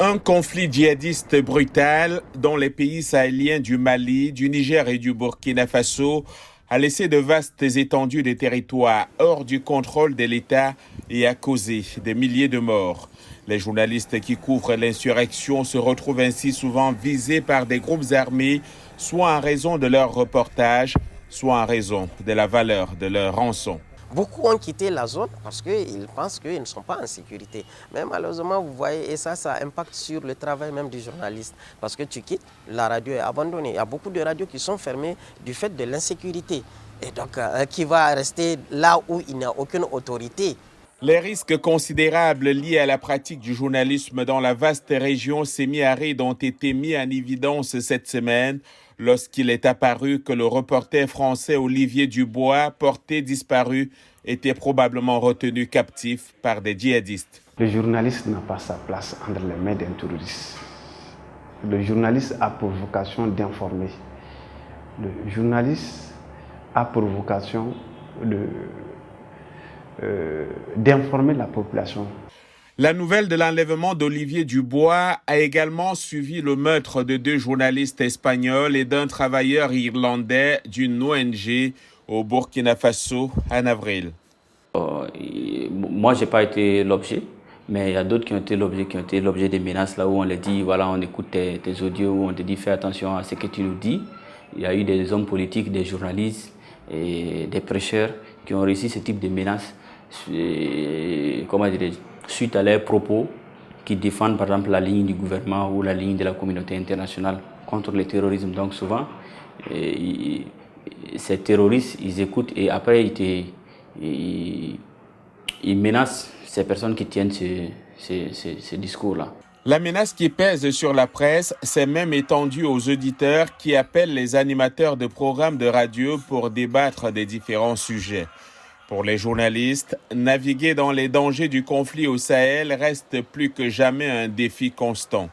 Un conflit djihadiste brutal dans les pays sahéliens du Mali, du Niger et du Burkina Faso a laissé de vastes étendues de territoires hors du contrôle de l'État et a causé des milliers de morts. Les journalistes qui couvrent l'insurrection se retrouvent ainsi souvent visés par des groupes armés, soit en raison de leur reportage, soit en raison de la valeur de leur rançon. Beaucoup ont quitté la zone parce qu'ils pensent qu'ils ne sont pas en sécurité. Mais malheureusement, vous voyez, et ça impacte sur le travail même du journaliste. Parce que tu quittes, la radio est abandonnée. Il y a beaucoup de radios qui sont fermées du fait de l'insécurité. Et donc, qui va rester là où il n'y a aucune autorité. Les risques considérables liés à la pratique du journalisme dans la vaste région semi-aride ont été mis en évidence cette semaine lorsqu'il est apparu que le reporter français Olivier Dubois, porté disparu, était probablement retenu captif par des djihadistes. Le journaliste n'a pas sa place entre les mains d'un terroriste. Le journaliste a pour vocation d'informer. Le journaliste a pour vocation d'informer la population. La nouvelle de l'enlèvement d'Olivier Dubois a également suivi le meurtre de 2 journalistes espagnols et d'un travailleur irlandais d'une ONG au Burkina Faso en avril. Moi, je n'ai pas été l'objet, mais il y a d'autres qui ont été l'objet des menaces là où on leur dit, voilà, on écoute tes audios, où on te dit, fais attention à ce que tu nous dis. Il y a eu des hommes politiques, des journalistes et des prêcheurs qui ont réussi ce type de menaces. Suite à leurs propos qui défendent par exemple la ligne du gouvernement ou la ligne de la communauté internationale contre le terrorisme. Donc souvent, ces terroristes, ils écoutent et après ils menacent ces personnes qui tiennent ces discours-là. La menace qui pèse sur la presse s'est même étendue aux auditeurs qui appellent les animateurs de programmes de radio pour débattre des différents sujets. Pour les journalistes, naviguer dans les dangers du conflit au Sahel reste plus que jamais un défi constant.